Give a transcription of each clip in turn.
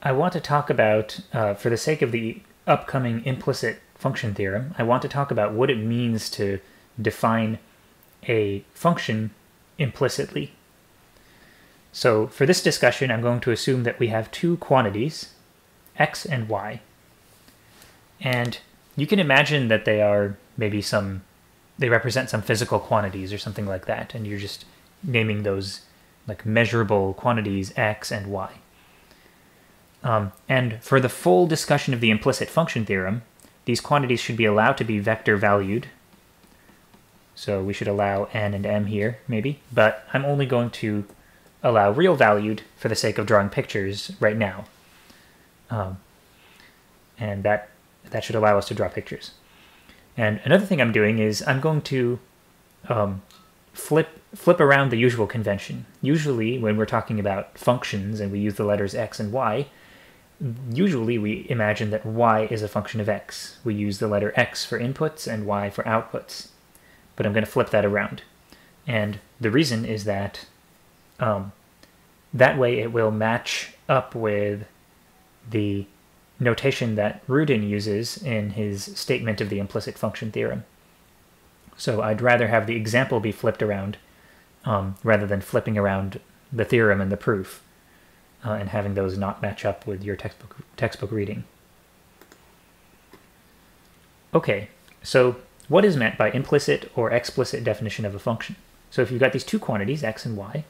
I want to talk about, for the sake of the upcoming implicit function theorem, I want to talk about what it means to define a function implicitly. So for this discussion, I'm going to assume that we have two quantities, x and y. And you can imagine that they are maybe they represent some physical quantities or something like that, and you're just naming those like measurable quantities x and y. And for the full discussion of the implicit function theorem, these quantities should be allowed to be vector valued. So we should allow n and m here, maybe, but I'm only going to allow real valued for the sake of drawing pictures right now. And that should allow us to draw pictures. And another thing I'm doing is I'm going to flip around the usual convention. Usually when we're talking about functions and we use the letters x and y, usually we imagine that y is a function of x. We use the letter x for inputs and y for outputs. But I'm going to flip that around. And the reason is that that way it will match up with the notation that Rudin uses in his statement of the implicit function theorem. So I'd rather have the example be flipped around rather than flipping around the theorem and the proof and having those not match up with your textbook reading. Okay, so what is meant by implicit or explicit definition of a function? So if you've got these two quantities, x and y,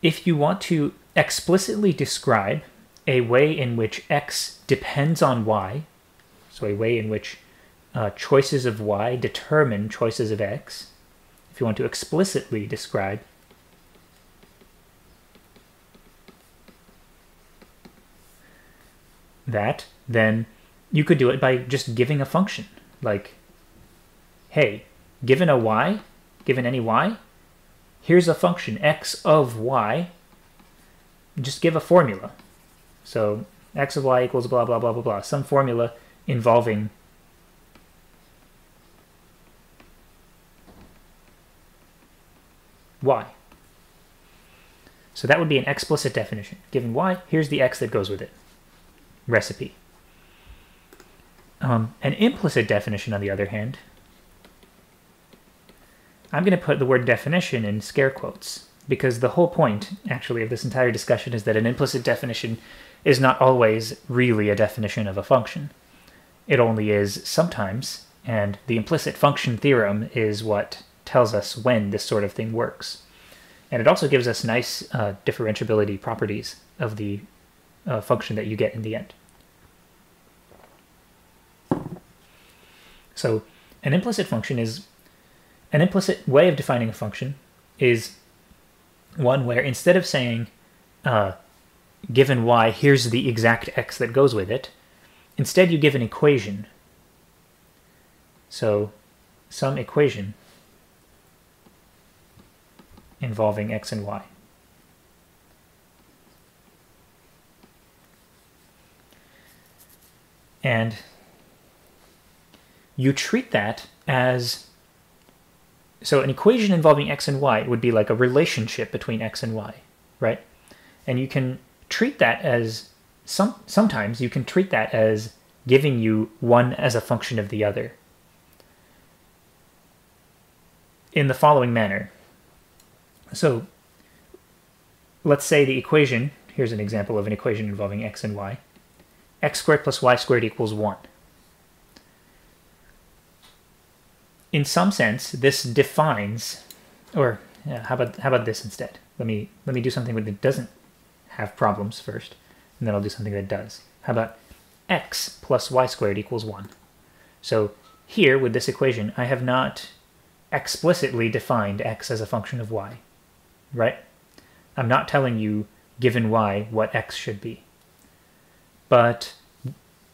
if you want to explicitly describe a way in which x depends on y, so a way in which choices of y determine choices of x, if you want to explicitly describe that, then you could do it by just giving a function. Like, hey, given a y, given any y, here's a function x of y. Just give a formula. So x of y equals blah, blah, blah, blah, blah. Some formula involving y. So that would be an explicit definition. Given y, here's the x that goes with it. Recipe. An implicit definition, on the other hand, I'm going to put the word definition in scare quotes, because the whole point, actually, of this entire discussion is that an implicit definition is not always really a definition of a function. It only is sometimes, and the implicit function theorem is what tells us when this sort of thing works. And it also gives us nice differentiability properties of the function that you get in the end. So an implicit function is, an implicit way of defining a function is one where instead of saying, given y, here's the exact x that goes with it, instead you give an equation. So some equation involving x and y. And you treat that as, so an equation involving x and y would be like a relationship between x and y, right? And you can treat that as, sometimes you can treat that as giving you one as a function of the other in the following manner. So let's say the equation, here's an example of an equation involving x and y. X squared plus y squared equals 1. In some sense, this defines, or yeah, how about this instead? Let me do something that doesn't have problems first, and then I'll do something that does. How about x plus y squared equals 1? So here, with this equation, I have not explicitly defined x as a function of y, right? I'm not telling you, given y, what x should be. But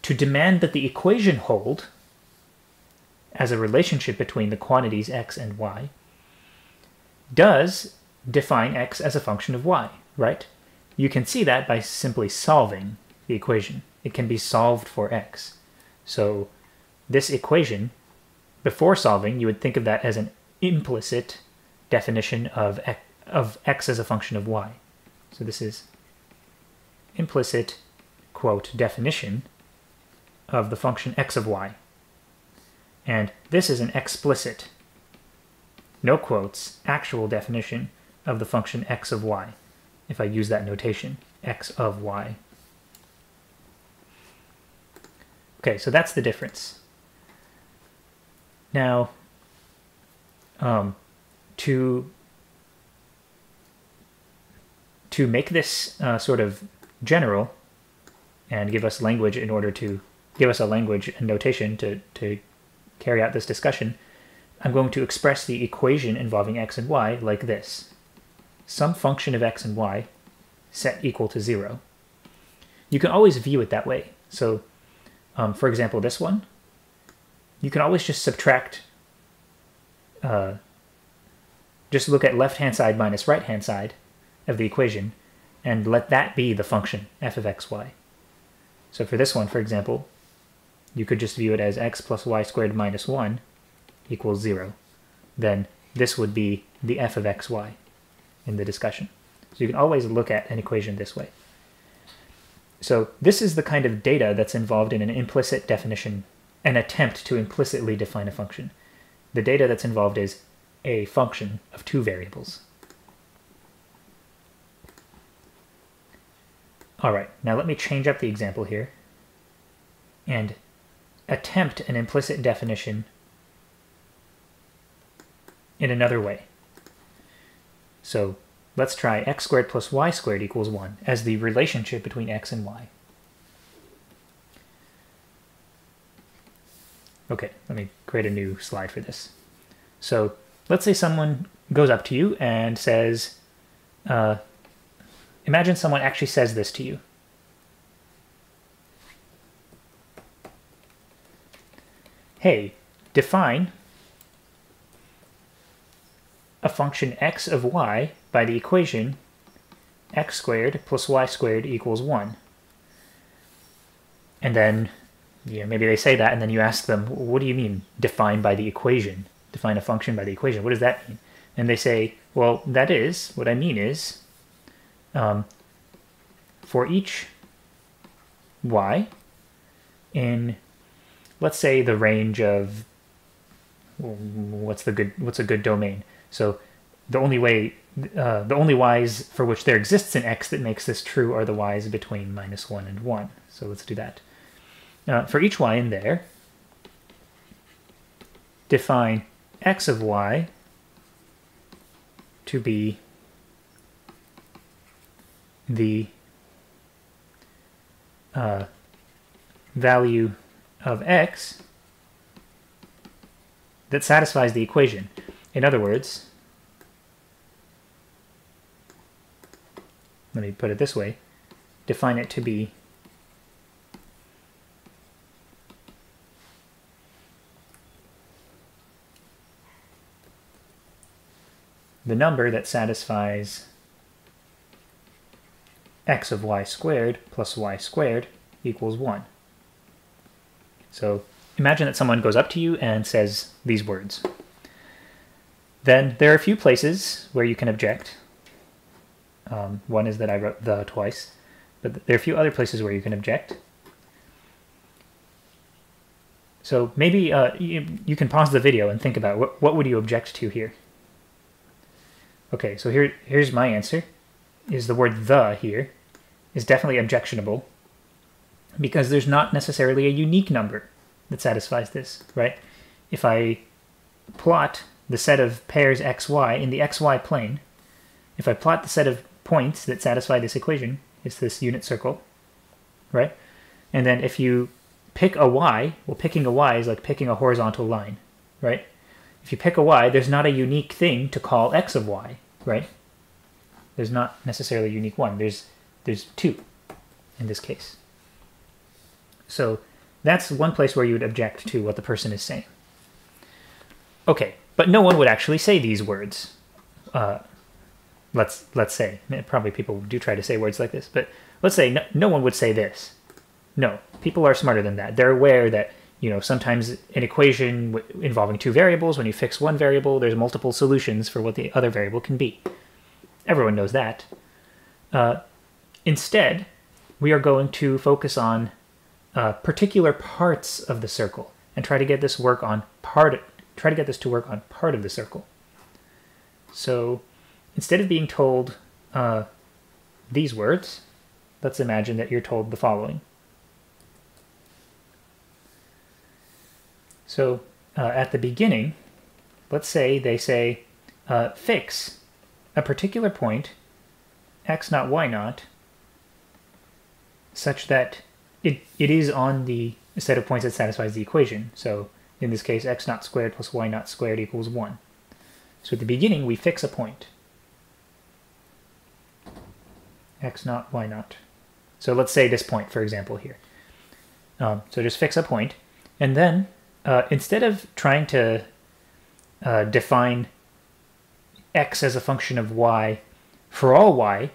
to demand that the equation hold as a relationship between the quantities x and y does define x as a function of y, right? You can see that by simply solving the equation. It can be solved for x. So this equation, before solving, you would think of that as an implicit definition of x as a function of y. So this is implicit, quote, definition of the function x of y. And this is an explicit, no quotes, actual definition of the function x of y, if I use that notation, x of y. Okay, so that's the difference. Now, to make this sort of general and give us language in order to give us a language and notation to carry out this discussion, I'm going to express the equation involving x and y like this. Some function of x and y set equal to 0. You can always view it that way. So, for example, this one, you can always just subtract, just look at left-hand side minus right-hand side of the equation and let that be the function f of x, y. So for this one, for example, you could just view it as x plus y squared minus 1 equals 0. Then this would be the f of x, y in the discussion. So you can always look at an equation this way. So this is the kind of data that's involved in an implicit definition, an attempt to implicitly define a function. The data that's involved is a function of two variables. All right, now let me change up the example here and attempt an implicit definition in another way. So let's try x squared plus y squared equals 1 as the relationship between x and y. Okay, let me create a new slide for this. So let's say someone goes up to you and says, imagine someone actually says this to you. Hey, define a function x of y by the equation x squared plus y squared equals 1. And then, maybe they say that, and then you ask them, what do you mean, define by the equation? Define a function by the equation. What does that mean? And they say, well, that is, what I mean is, for each y in, let's say, the range of, what's a good domain? So the only y's for which there exists an x that makes this true are the y's between -1 and 1. So let's do that. For each y in there, define x of y to be the value of x that satisfies the equation. In other words, let me put it this way, define it to be the number that satisfies x of y squared plus y squared equals 1. So imagine that someone goes up to you and says these words. Then there are a few places where you can object. One is that I wrote the twice, but there are a few other places where you can object. So maybe you can pause the video and think about what would you object to here. Okay, so here's my answer, is the word the here is definitely objectionable because there's not necessarily a unique number that satisfies this, right? If I plot the set of pairs xy in the xy plane, if I plot the set of points that satisfy this equation, it's this unit circle, right? And then if you pick a y, well, picking a y is like picking a horizontal line, right? If you pick a y, there's not a unique thing to call x of y, right? There's not necessarily a unique one. There's two in this case. So that's one place where you would object to what the person is saying. Okay, but no one would actually say these words. Let's say, probably people do try to say words like this, but let's say no one would say this. No, people are smarter than that. They're aware that, sometimes an equation involving two variables, when you fix one variable, there's multiple solutions for what the other variable can be. Everyone knows that. Instead, we are going to focus on particular parts of the circle and try to get this to work on part of the circle. So instead of being told these words, let's imagine that you're told the following. So at the beginning, let's say they say fix a particular point, x naught, y naught, such that it is on the set of points that satisfies the equation. So in this case, x naught squared plus y naught squared equals 1. So at the beginning, we fix a point. X naught, y naught. So let's say this point, for example, here. So just fix a point. And then instead of trying to define x as a function of y for all y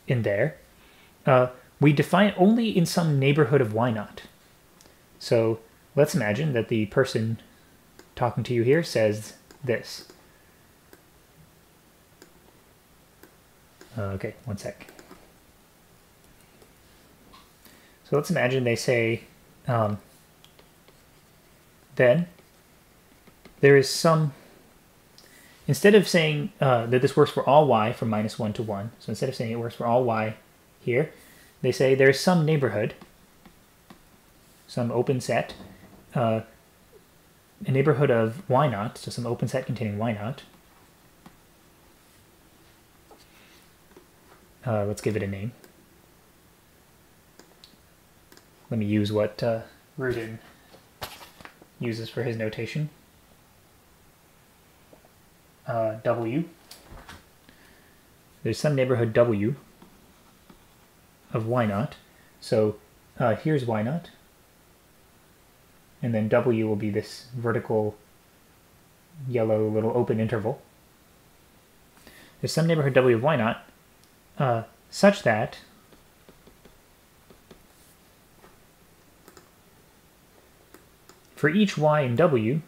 in there, we define only in some neighborhood of y naught. So let's imagine that the person talking to you here says this. Okay, one sec. So let's imagine they say, then there is some, instead of saying that this works for all y from -1 to 1, so instead of saying it works for all y here, they say there's some neighborhood, some open set, a neighborhood of y naught, so some open set containing y naught. Let's give it a name. Let me use what Rudin uses for his notation. W. There's some neighborhood W of y naught. So here's y naught. And then W will be this vertical yellow little open interval. There's some neighborhood W of y naught such that for each y in W,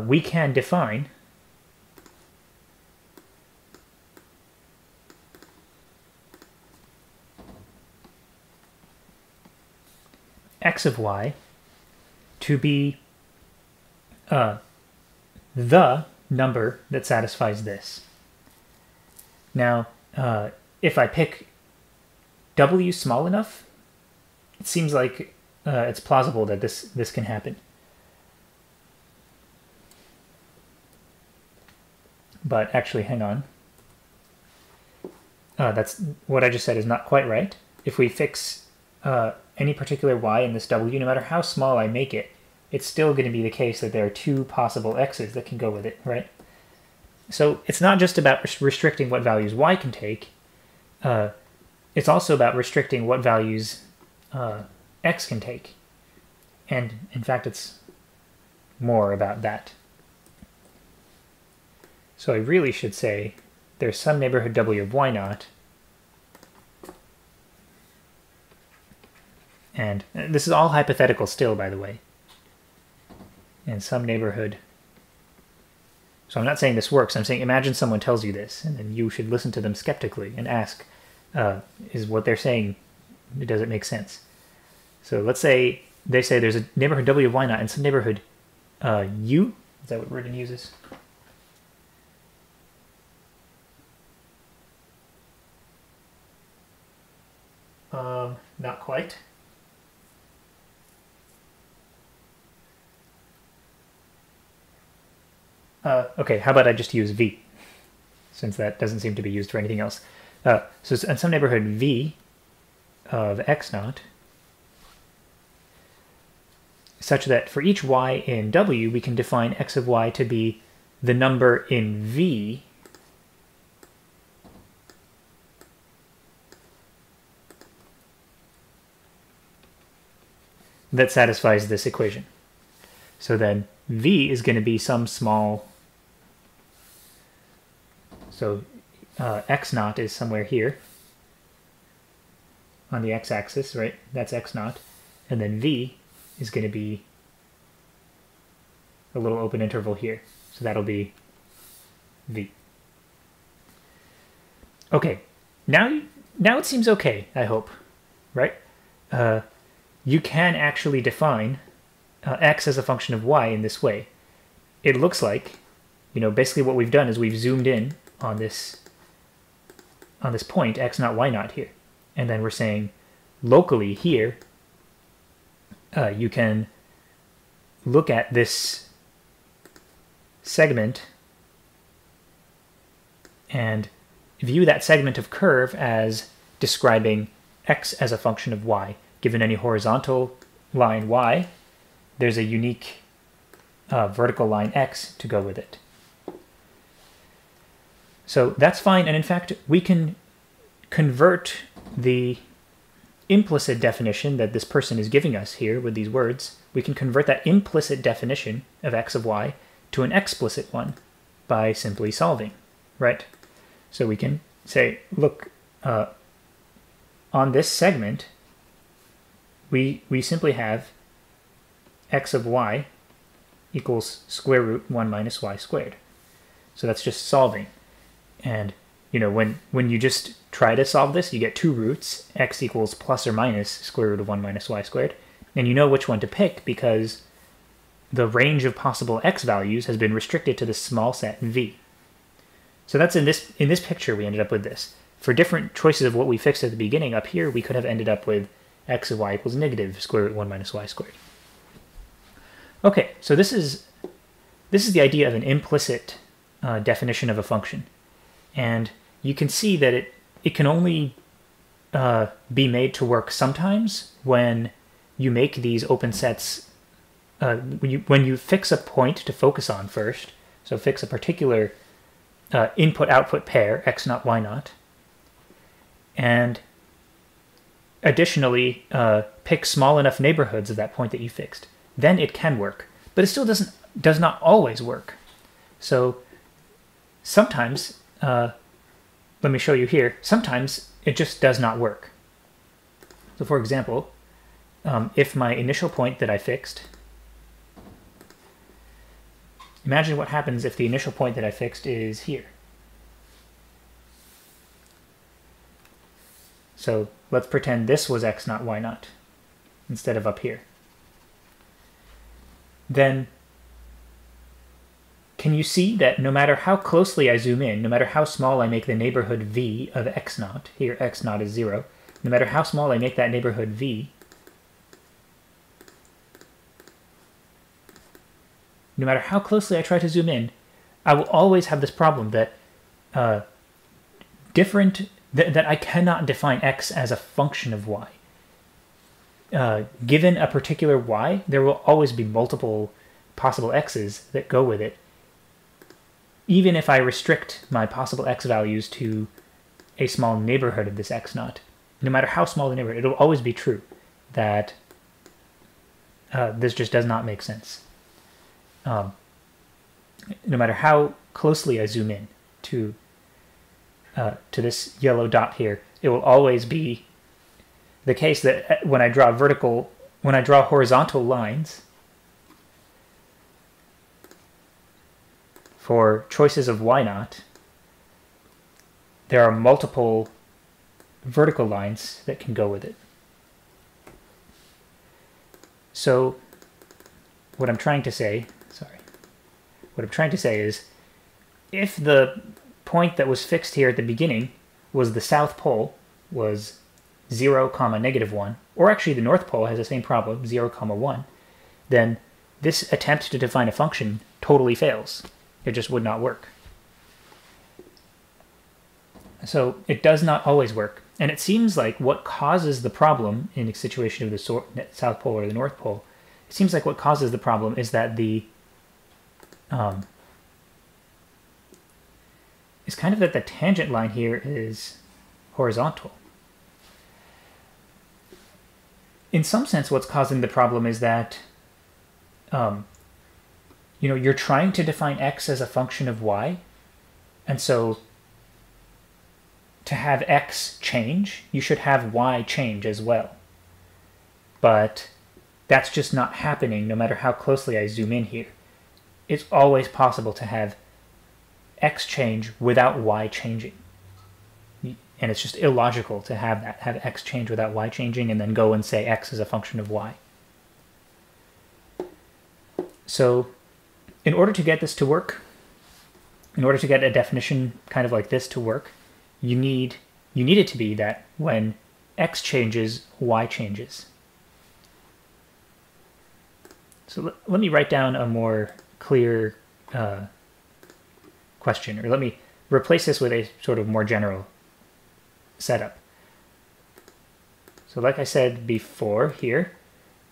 we can define x of y to be the number that satisfies this. Now, if I pick W small enough, it seems like it's plausible that this can happen. But actually, hang on. That's what I just said is not quite right. If we fix any particular y in this W, no matter how small I make it, it's still going to be the case that there are two possible x's that can go with it, right? So it's not just about restricting what values y can take. It's also about restricting what values x can take. And in fact, it's more about that. So I really should say there's some neighborhood W of y naught. And this is all hypothetical still, by the way. And some neighborhood. So I'm not saying this works. I'm saying imagine someone tells you this, and then you should listen to them skeptically and ask, is what they're saying, does it make sense? So let's say they say there's a neighborhood W of y naught and some neighborhood U. Is that what Rudin uses? Not quite. Okay, how about I just use V, since that doesn't seem to be used for anything else. So in some neighborhood V of x naught, such that for each y in W, we can define x of y to be the number in V that satisfies this equation. So then V is going to be some small, so x naught is somewhere here on the x-axis, right? That's x naught. And then V is going to be a little open interval here. So that'll be v. Okay, now it seems okay, I hope, right? You can actually define x as a function of y in this way. It looks like, basically what we've done is we've zoomed in on this point, x naught, y naught here. And then we're saying locally here, you can look at this segment and view that segment of curve as describing x as a function of y. Given any horizontal line y, there's a unique vertical line x to go with it. So that's fine, and in fact, we can convert the implicit definition that this person is giving us here with these words. We can convert that implicit definition of x of y to an explicit one by simply solving, right? So we can say, look, on this segment, we simply have x of y equals square root 1 minus y squared. So that's just solving. And when you just try to solve this, you get two roots, x equals plus or minus square root of 1 minus y squared. And you know which one to pick because the range of possible x values has been restricted to this small set v. So that's in this picture we ended up with this. For different choices of what we fixed at the beginning, up here we could have ended up with x of y equals negative square root 1 minus y squared. Okay, so this is the idea of an implicit definition of a function. And you can see that it can only be made to work sometimes when you make these open sets, when you fix a point to focus on first, so fix a particular input-output pair, x naught, y naught, and additionally pick small enough neighborhoods of that point that you fixed. Then it can work, but it still does not always work. So sometimes, let me show you here, sometimes it just does not work. So for example, if my initial point that I fixed, imagine what happens if the initial point that I fixed is here. So let's pretend this was x naught, y naught, instead of up here. Then can you see that no matter how closely I zoom in, no matter how small I make the neighborhood v of x naught, here x naught is 0, no matter how small I make that neighborhood v, no matter how closely I try to zoom in, I will always have this problem that that I cannot define x as a function of y. Given a particular y, there will always be multiple possible x's that go with it, even if I restrict my possible x values to a small neighborhood of this x naught. No matter how small the neighborhood, it will always be true that this just does not make sense. No matter how closely I zoom in to this yellow dot here, it will always be the case that when I draw horizontal lines for choices of y naught, there are multiple vertical lines that can go with it. So what I'm trying to say is, if the point that was fixed here at the beginning was the south pole, was 0, -1, or actually the north pole has the same problem, 0, 1, then this attempt to define a function totally fails. It just would not work. So it does not always work. And it seems like what causes the problem in a situation of the south pole or the north pole, it seems like what causes the problem is that it's kind of that the tangent line here is horizontal. In some sense, what's causing the problem is that you're trying to define x as a function of y, and so to have x change, you should have y change as well. But that's just not happening no matter how closely I zoom in here. it's always possible to have x change without y changing. And it's just illogical to have that, have x change without y changing, and then go and say x is a function of y. So in order to get this to work, in order to get a definition kind of like this to work, you need it to be that when x changes, y changes. So let me write down a more clear question, or let me replace this with a sort of more general setup. So like I said before here,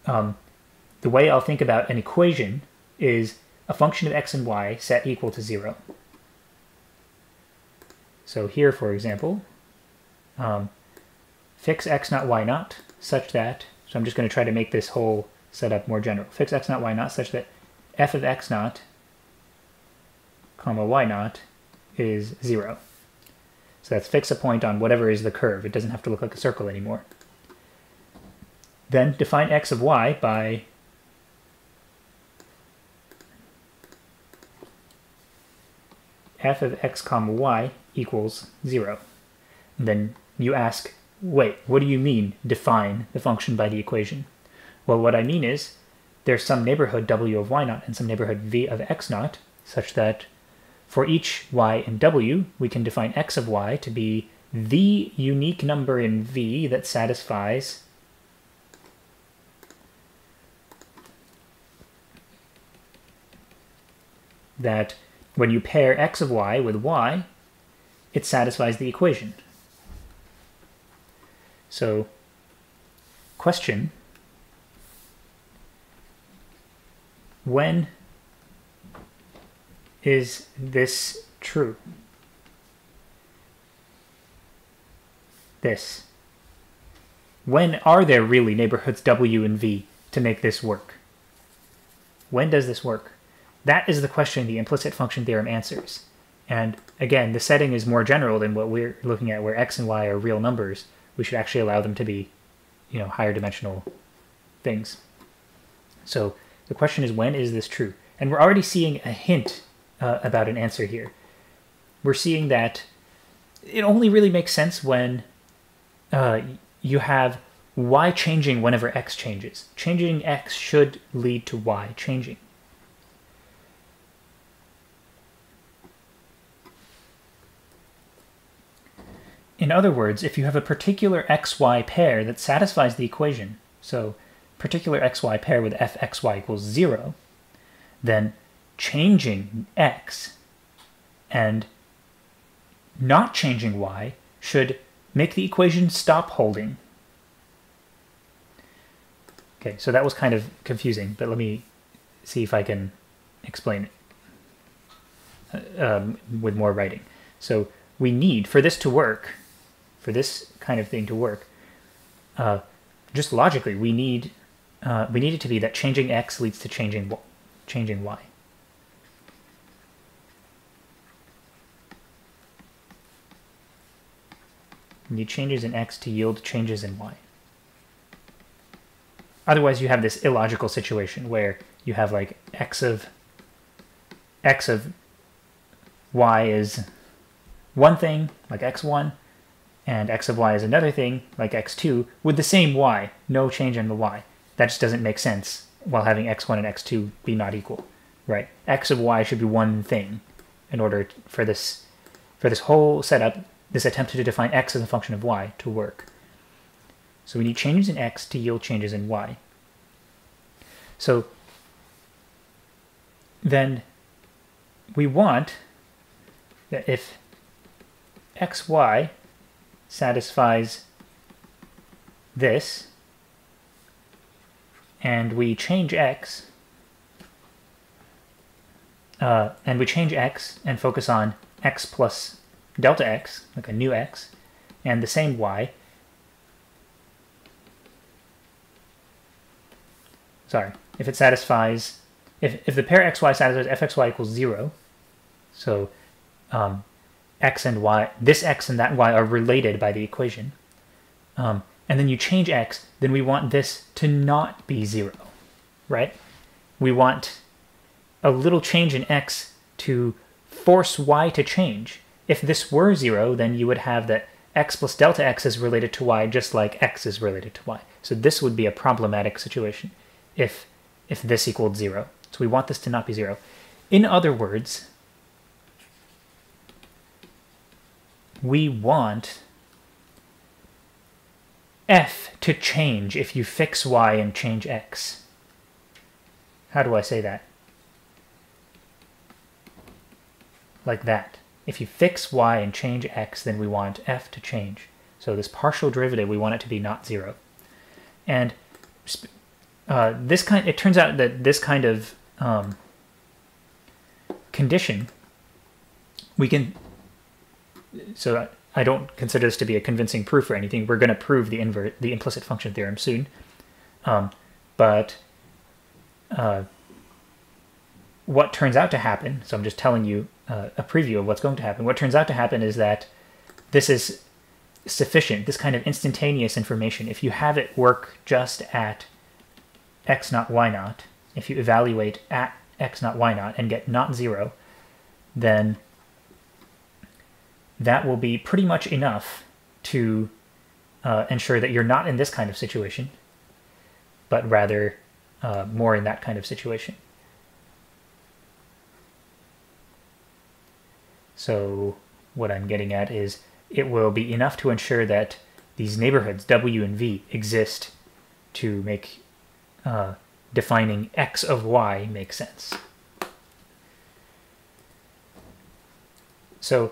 the way I'll think about an equation is a function of x and y set equal to 0. So here, for example, fix x naught y naught such that, so I'm just going to try to make this whole setup more general. Fix x naught y naught such that f of x naught comma y naught is 0. So that's fix a point on whatever is the curve. It doesn't have to look like a circle anymore. Then define x of y by f of x comma y equals 0. And then you ask, wait, what do you mean define the function by the equation? Well, what I mean is there's some neighborhood w of y naught and some neighborhood v of x naught such that for each y in w, we can define x of y to be the unique number in v that satisfies that when you pair x of y with y, it satisfies the equation. So, question, when is this true? This. When are there really neighborhoods w and v to make this work? When does this work? That is the question the implicit function theorem answers. And again, the setting is more general than what we're looking at, where x and y are real numbers. We should actually allow them to be, higher dimensional things. So the question is, when is this true? And we're already seeing a hint about an answer here. We're seeing that it only really makes sense when you have y changing whenever x changes. Changing x should lead to y changing. In other words, if you have a particular xy pair that satisfies the equation, so particular xy pair with fxy equals 0, then changing x and not changing y should make the equation stop holding. Okay, so that was kind of confusing, but let me see if I can explain it with more writing. So we need, for this to work, for this kind of thing to work, just logically, we need it to be that changing x leads to changing y. We need changes in x to yield changes in y. Otherwise, you have this illogical situation where you have like x of y is one thing, like x1, and x of y is another thing, like x2, with the same y, no change in the y. That just doesn't make sense while having x1 and x2 be not equal, right? X of y should be one thing in order for this whole setup, this attempt to define x as a function of y to work. So we need changes in x to yield changes in y. So then we want that if xy satisfies this, and we change x, and focus on x plus delta x, like a new x, and the same y. Sorry, if it satisfies, if the pair xy satisfies fxy equals 0, so x and y, this x and that y are related by the equation, and then you change x, then we want this to not be 0, right? We want a little change in x to force y to change. If this were 0, then you would have that x plus delta x is related to y just like x is related to y. So this would be a problematic situation if this equaled 0. So we want this to not be 0. In other words, we want f to change if you fix y and change x. How do I say that? Like that. If you fix y and change x, then we want f to change. So this partial derivative, we want it to be not 0. And it turns out that this kind of condition, we can, so I don't consider this to be a convincing proof or anything. We're going to prove the implicit function theorem soon. But what turns out to happen, so I'm just telling you a preview of what's going to happen. What turns out to happen is that this is sufficient, this kind of instantaneous information. If you have it work just at x naught y naught, if you evaluate at x naught y naught and get not 0, then that will be pretty much enough to ensure that you're not in this kind of situation, but rather more in that kind of situation. So what I'm getting at is it will be enough to ensure that these neighborhoods, w and v, exist to make defining x of y make sense. So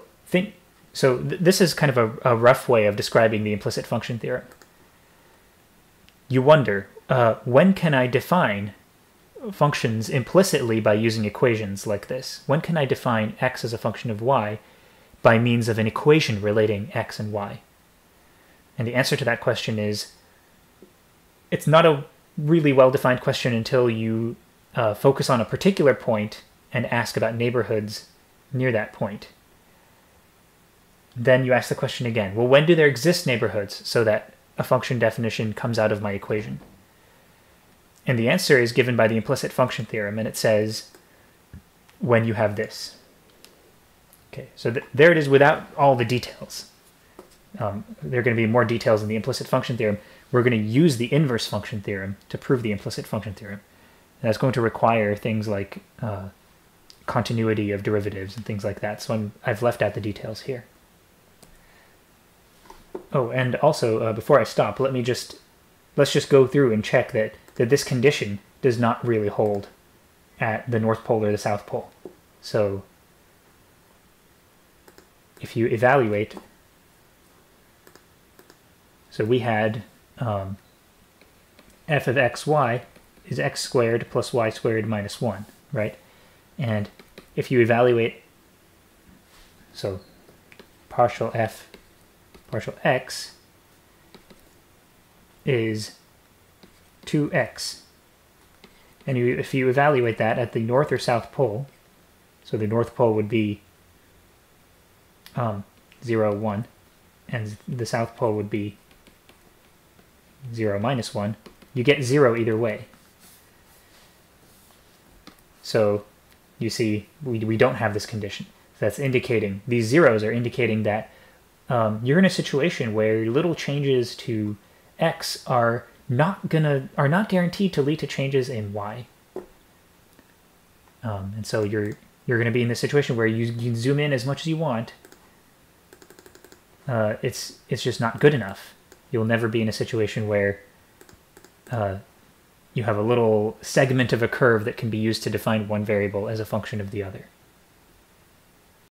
this is kind of a rough way of describing the implicit function theorem. You wonder, when can I define functions implicitly by using equations like this? When can I define x as a function of y by means of an equation relating x and y? And the answer to that question is, it's not a really well-defined question until you focus on a particular point and ask about neighborhoods near that point. Then you ask the question again, well, when do there exist neighborhoods so that a function definition comes out of my equation? And the answer is given by the implicit function theorem, and it says when you have this. Okay, so there it is without all the details. There are going to be more details in the implicit function theorem. We're going to use the inverse function theorem to prove the implicit function theorem. And that's going to require things like continuity of derivatives and things like that. So I've left out the details here. Oh, and also, before I stop, let's just go through and check that this condition does not really hold at the North Pole or the South Pole. So if you evaluate, so we had f of xy is x squared plus y squared minus 1, right? And if you evaluate, so partial f partial x is 2x. And if you evaluate that at the North or South Pole, so the North Pole would be 0, 1, and the South Pole would be 0, minus 1, you get 0 either way. So you see, we don't have this condition. So that's indicating, these zeros are indicating that you're in a situation where little changes to x are not guaranteed to lead to changes in y. And so you're going to be in this situation where you can zoom in as much as you want. It's just not good enough. You'll never be in a situation where you have a little segment of a curve that can be used to define one variable as a function of the other.